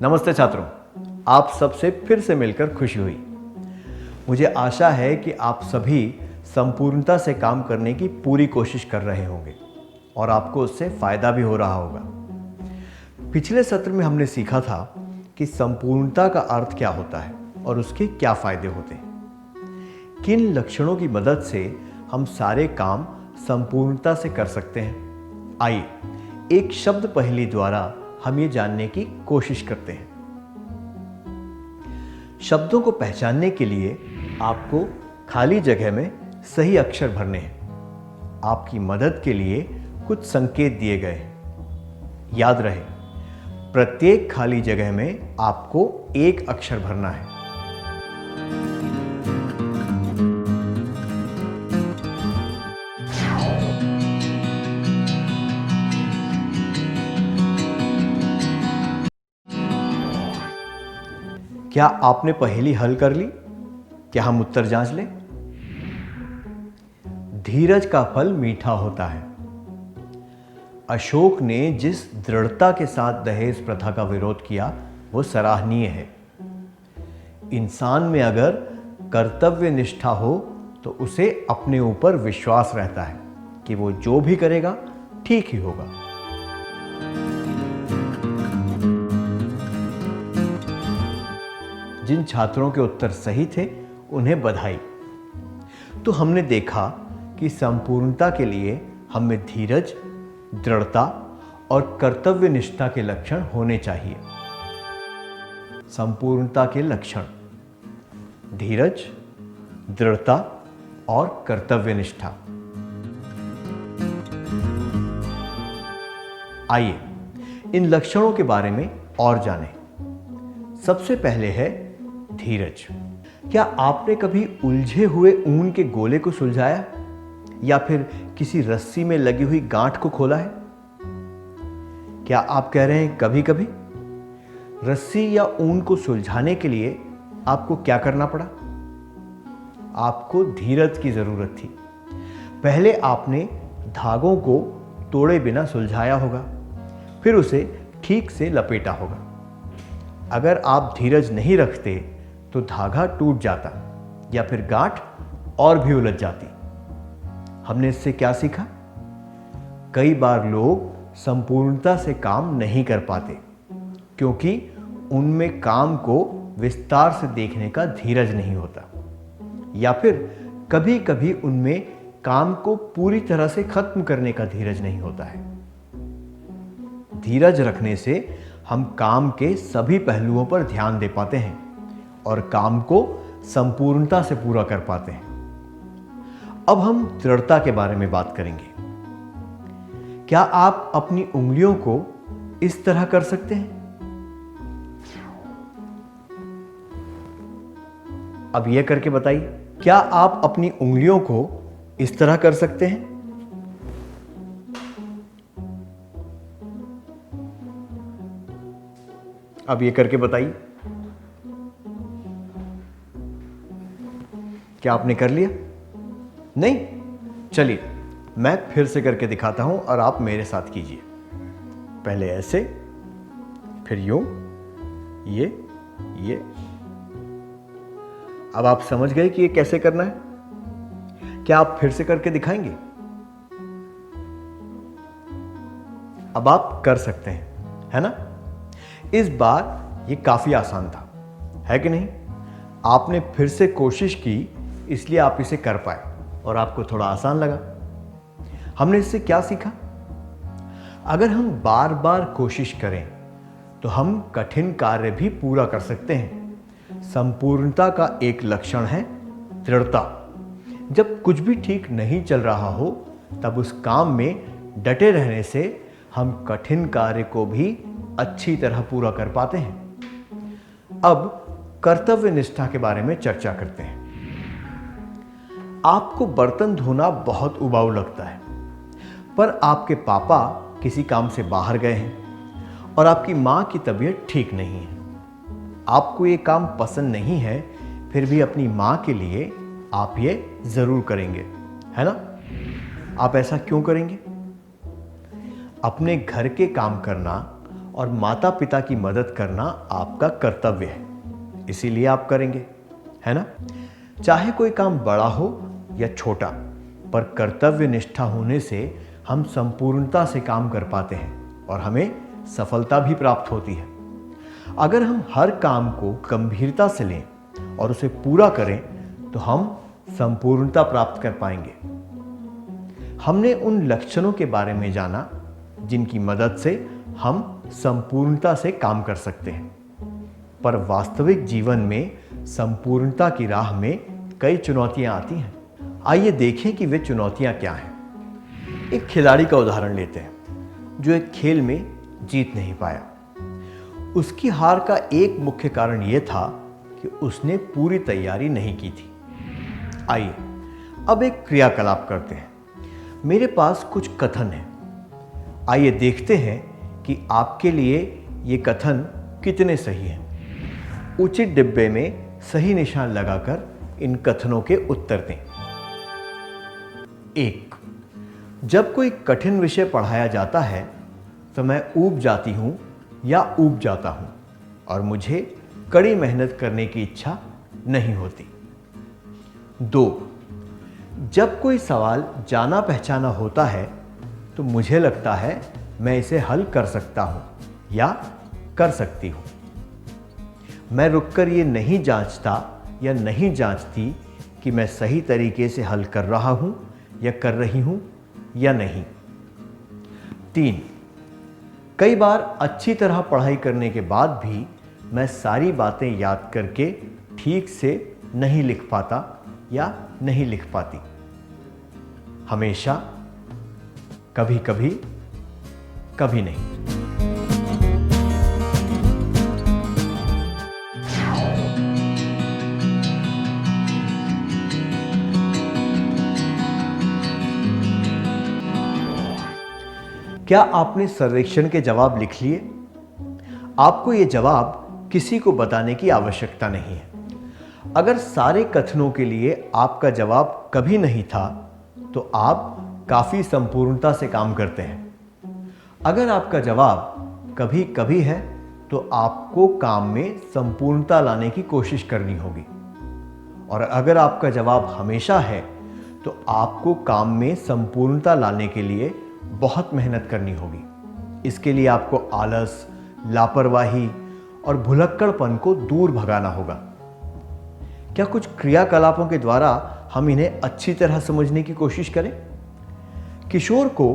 नमस्ते छात्रों, आप सबसे फिर से मिलकर खुशी हुई। मुझे आशा है कि आप सभी संपूर्णता से काम करने की पूरी कोशिश कर रहे होंगे और आपको उससे फायदा भी हो रहा होगा। पिछले सत्र में हमने सीखा था कि संपूर्णता का अर्थ क्या होता है और उसके क्या फायदे होते हैं। किन लक्षणों की मदद से हम सारे काम संपूर्णता से कर सकते हैं। आइए एक शब्द पहेली द्वारा हम ये जानने की कोशिश करते हैं। शब्दों को पहचानने के लिए आपको खाली जगह में सही अक्षर भरने हैं। आपकी मदद के लिए कुछ संकेत दिए गए हैं। याद रहे, प्रत्येक खाली जगह में आपको एक अक्षर भरना है। क्या आपने पहेली हल कर ली? क्या हम उत्तर जांच लें? धीरज का फल मीठा होता है। अशोक ने जिस दृढ़ता के साथ दहेज प्रथा का विरोध किया वो सराहनीय है। इंसान में अगर कर्तव्य निष्ठा हो तो उसे अपने ऊपर विश्वास रहता है कि वो जो भी करेगा ठीक ही होगा। जिन छात्रों के उत्तर सही थे उन्हें बधाई। तो हमने देखा कि संपूर्णता के लिए हमें धीरज, दृढ़ता और कर्तव्य निष्ठा के लक्षण होने चाहिए। संपूर्णता के लक्षण: धीरज, दृढ़ता और कर्तव्य निष्ठा। आइए इन लक्षणों के बारे में और जानें। सबसे पहले है धीरज। क्या आपने कभी उलझे हुए ऊन के गोले को सुलझाया या फिर किसी रस्सी में लगी हुई गांठ को खोला है? क्या आप कह रहे हैं कभी कभी? रस्सी या ऊन को सुलझाने के लिए आपको क्या करना पड़ा? आपको धीरज की जरूरत थी। पहले आपने धागों को तोड़े बिना सुलझाया होगा, फिर उसे ठीक से लपेटा होगा। अगर आप धीरज नहीं रखते तो धागा टूट जाता या फिर गांठ और भी उलझ जाती। हमने इससे क्या सीखा? कई बार लोग संपूर्णता से काम नहीं कर पाते क्योंकि उनमें काम को विस्तार से देखने का धीरज नहीं होता, या फिर कभी कभी उनमें काम को पूरी तरह से खत्म करने का धीरज नहीं होता है। धीरज रखने से हम काम के सभी पहलुओं पर ध्यान दे पाते हैं और काम को संपूर्णता से पूरा कर पाते हैं। अब हम दृढ़ता के बारे में बात करेंगे। क्या आप अपनी उंगलियों को इस तरह कर सकते हैं? अब यह करके बताइए, क्या आप अपनी उंगलियों को इस तरह कर सकते हैं? अब ये करके बताइए, क्या आपने कर लिया? नहीं? चलिए मैं फिर से करके दिखाता हूं और आप मेरे साथ कीजिए। पहले ऐसे, फिर यूं, ये। अब आप समझ गए कि ये कैसे करना है? क्या आप फिर से करके दिखाएंगे? अब आप कर सकते हैं, है ना? इस बार ये काफी आसान था, है कि नहीं? आपने फिर से कोशिश की इसलिए आप इसे कर पाए और आपको थोड़ा आसान लगा। हमने इससे क्या सीखा? अगर हम बार बार कोशिश करें तो हम कठिन कार्य भी पूरा कर सकते हैं। संपूर्णता का एक लक्षण है दृढ़ता। जब कुछ भी ठीक नहीं चल रहा हो तब उस काम में डटे रहने से हम कठिन कार्य को भी अच्छी तरह पूरा कर पाते हैं। अब कर्तव्य निष्ठा के बारे में चर्चा करते हैं। आपको बर्तन धोना बहुत उबाऊ लगता है, पर आपके पापा किसी काम से बाहर गए हैं और आपकी मां की तबीयत ठीक नहीं है। आपको ये काम पसंद नहीं है, फिर भी अपनी मां के लिए आप ये जरूर करेंगे, है ना? आप ऐसा क्यों करेंगे? अपने घर के काम करना और माता पिता की मदद करना आपका कर्तव्य है, इसीलिए आप करेंगे, है ना? चाहे कोई काम बड़ा हो या छोटा, पर कर्तव्य निष्ठा होने से हम संपूर्णता से काम कर पाते हैं और हमें सफलता भी प्राप्त होती है। अगर हम हर काम को गंभीरता से लें और उसे पूरा करें तो हम संपूर्णता प्राप्त कर पाएंगे। हमने उन लक्षणों के बारे में जाना जिनकी मदद से हम संपूर्णता से काम कर सकते हैं, पर वास्तविक जीवन में संपूर्णता की राह में कई चुनौतियां आती हैं। आइए देखें कि वे चुनौतियां क्या हैं। एक खिलाड़ी का उदाहरण लेते हैं जो एक खेल में जीत नहीं पाया। उसकी हार का एक मुख्य कारण यह था कि उसने पूरी तैयारी नहीं की थी। आइए अब एक क्रियाकलाप करते हैं। मेरे पास कुछ कथन है, आइए देखते हैं कि आपके लिए ये कथन कितने सही हैं। उचित डिब्बे में सही निशान लगाकर इन कथनों के उत्तर दें। 1. जब कोई कठिन विषय पढ़ाया जाता है तो मैं ऊब जाती हूं या ऊब जाता हूं और मुझे कड़ी मेहनत करने की इच्छा नहीं होती। 2. जब कोई सवाल जाना पहचाना होता है तो मुझे लगता है मैं इसे हल कर सकता हूं या कर सकती हूं। मैं रुककर ये नहीं जांचता या नहीं जांचती कि मैं सही तरीके से हल कर रहा हूं या कर रही हूं या नहीं। 3. कई बार अच्छी तरह पढ़ाई करने के बाद भी मैं सारी बातें याद करके ठीक से नहीं लिख पाता या नहीं लिख पाती। हमेशा, कभी कभी, कभी नहीं। क्या आपने सर्वेक्षण के जवाब लिख लिए? आपको ये जवाब किसी को बताने की आवश्यकता नहीं है। अगर सारे कथनों के लिए आपका जवाब कभी नहीं था तो आप काफी संपूर्णता से काम करते हैं। अगर आपका जवाब कभी कभी है तो आपको काम में संपूर्णता लाने की कोशिश करनी होगी, और अगर आपका जवाब हमेशा है तो आपको काम में संपूर्णता लाने के लिए बहुत मेहनत करनी होगी। इसके लिए आपको आलस, लापरवाही और भुलक्कड़पन को दूर भगाना होगा। क्या कुछ क्रियाकलापों के द्वारा हम इन्हें अच्छी तरह समझने की कोशिश करें? किशोर को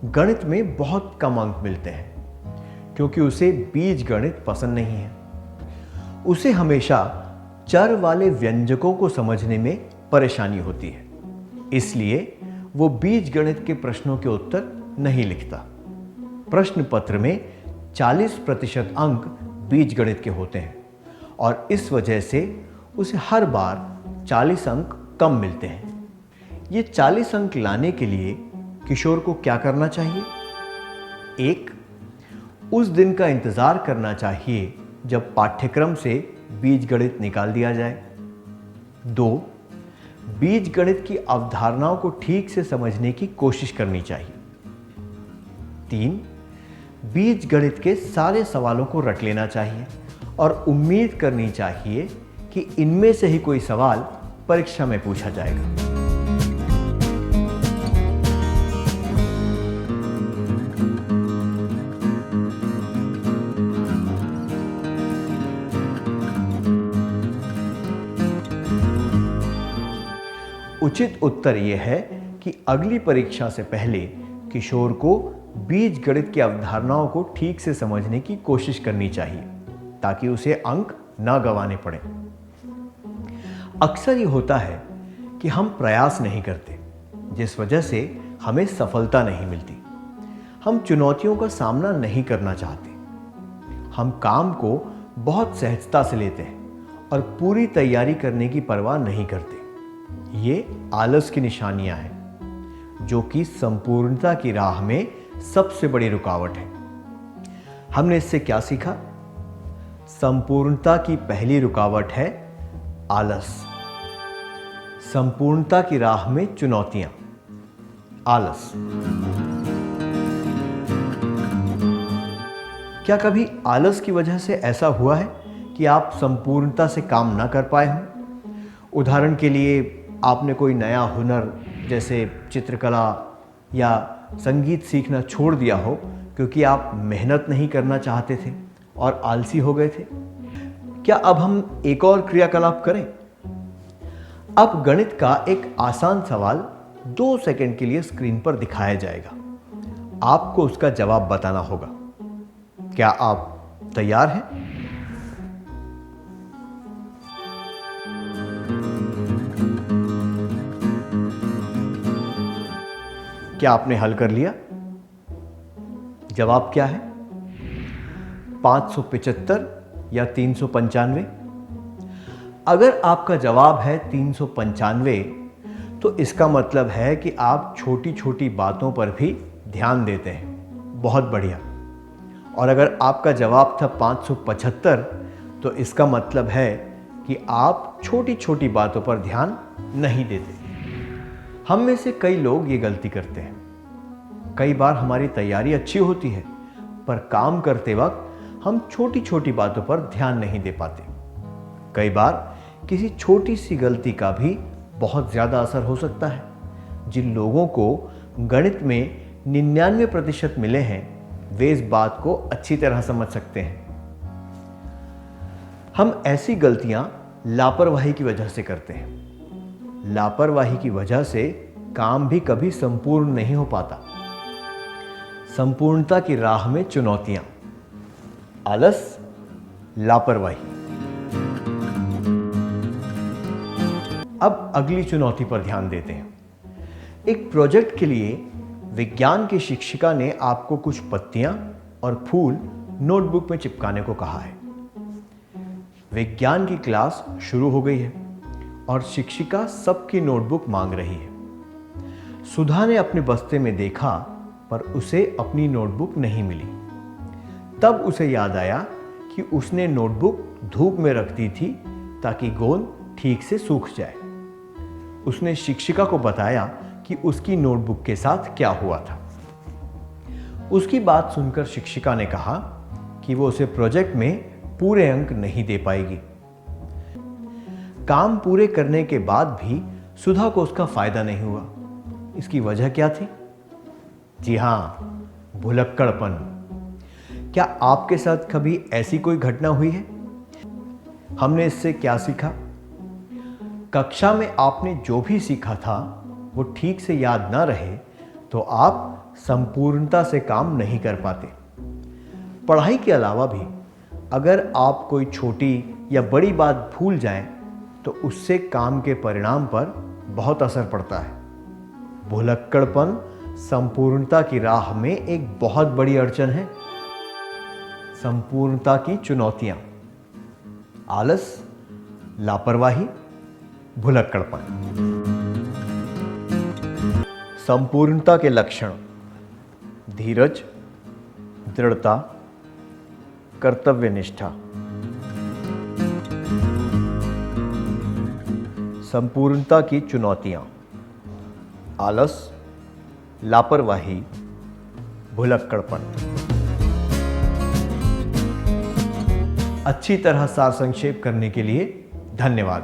गणित में बहुत कम अंक मिलते हैं क्योंकि उसे बीज गणित पसंद नहीं है। उसे हमेशा चर वाले व्यंजकों को समझने में परेशानी होती है, इसलिए वो बीज गणित के प्रश्नों के उत्तर नहीं लिखता। प्रश्न पत्र में 40% अंक बीज गणित के होते हैं और इस वजह से उसे हर बार 40 अंक कम मिलते हैं। ये 40 अंक लाने के लिए किशोर को क्या करना चाहिए? 1. उस दिन का इंतजार करना चाहिए जब पाठ्यक्रम से बीजगणित निकाल दिया जाए। 2. बीजगणित की अवधारणाओं को ठीक से समझने की कोशिश करनी चाहिए। 3. बीजगणित के सारे सवालों को रट लेना चाहिए और उम्मीद करनी चाहिए कि इनमें से ही कोई सवाल परीक्षा में पूछा जाएगा। उचित उत्तर यह है कि अगली परीक्षा से पहले किशोर को बीजगणित की अवधारणाओं को ठीक से समझने की कोशिश करनी चाहिए ताकि उसे अंक न गंवाने पड़े। अक्सर ये होता है कि हम प्रयास नहीं करते, जिस वजह से हमें सफलता नहीं मिलती। हम चुनौतियों का सामना नहीं करना चाहते। हम काम को बहुत सहजता से लेते हैं और पूरी तैयारी करने की परवाह नहीं करते। ये आलस की निशानियां हैं जो कि संपूर्णता की राह में सबसे बड़ी रुकावट है। हमने इससे क्या सीखा? संपूर्णता की पहली रुकावट है आलस। संपूर्णता की राह में चुनौतियां, आलस। क्या कभी आलस की वजह से ऐसा हुआ है कि आप संपूर्णता से काम ना कर पाए हों? उदाहरण के लिए आपने कोई नया हुनर जैसे चित्रकला या संगीत सीखना छोड़ दिया हो क्योंकि आप मेहनत नहीं करना चाहते थे और आलसी हो गए थे। क्या अब हम एक और क्रियाकलाप करें? अब गणित का एक आसान सवाल 2 सेकंड के लिए स्क्रीन पर दिखाया जाएगा। आपको उसका जवाब बताना होगा। क्या आप तैयार हैं? क्या आपने हल कर लिया? जवाब क्या है? 575 या 395? अगर आपका जवाब है 395, तो इसका मतलब है कि आप छोटी छोटी बातों पर भी ध्यान देते हैं। बहुत बढ़िया। और अगर आपका जवाब था 575, तो इसका मतलब है कि आप छोटी छोटी बातों पर ध्यान नहीं देते। हम में से कई लोग ये गलती करते हैं। कई बार हमारी तैयारी अच्छी होती है, पर काम करते वक्त हम छोटी छोटी बातों पर ध्यान नहीं दे पाते। कई बार किसी छोटी सी गलती का भी बहुत ज़्यादा असर हो सकता है। जिन लोगों को गणित में 99% मिले हैं, वे इस बात को अच्छी तरह समझ सकते हैं। हम ऐसी गलतियां लापरवाही की वजह से करते हैं। लापरवाही की वजह से काम भी कभी संपूर्ण नहीं हो पाता। संपूर्णता की राह में चुनौतियां, आलस, लापरवाही। अब अगली चुनौती पर ध्यान देते हैं। एक प्रोजेक्ट के लिए विज्ञान की शिक्षिका ने आपको कुछ पत्तियां और फूल नोटबुक में चिपकाने को कहा है। विज्ञान की क्लास शुरू हो गई है और शिक्षिका सबकी नोटबुक मांग रही है। सुधा ने अपने बस्ते में देखा, पर उसे अपनी नोटबुक नहीं मिली। तब उसे याद आया कि उसने नोटबुक धूप में रख दी थी ताकि गोंद ठीक से सूख जाए। उसने शिक्षिका को बताया कि उसकी नोटबुक के साथ क्या हुआ था। उसकी बात सुनकर शिक्षिका ने कहा कि वो उसे प्रोजेक्ट में पूरे अंक नहीं दे पाएगी। काम पूरे करने के बाद भी सुधा को उसका फायदा नहीं हुआ। इसकी वजह क्या थी? जी हां, भुलक्कड़पन। क्या आपके साथ कभी ऐसी कोई घटना हुई है? हमने इससे क्या सीखा? कक्षा में आपने जो भी सीखा था वो ठीक से याद ना रहे तो आप संपूर्णता से काम नहीं कर पाते। पढ़ाई के अलावा भी अगर आप कोई छोटी या बड़ी बात भूल जाएं तो उससे काम के परिणाम पर बहुत असर पड़ता है। भुलक्कड़पन संपूर्णता की राह में एक बहुत बड़ी अड़चन है। संपूर्णता की चुनौतियां, आलस, लापरवाही, भुलक्कड़पन। संपूर्णता के लक्षण: धीरज, दृढ़ता, कर्तव्यनिष्ठा। संपूर्णता की चुनौतियां: आलस, लापरवाही, भुलक्कड़पन। अच्छी तरह सार संक्षेप करने के लिए धन्यवाद।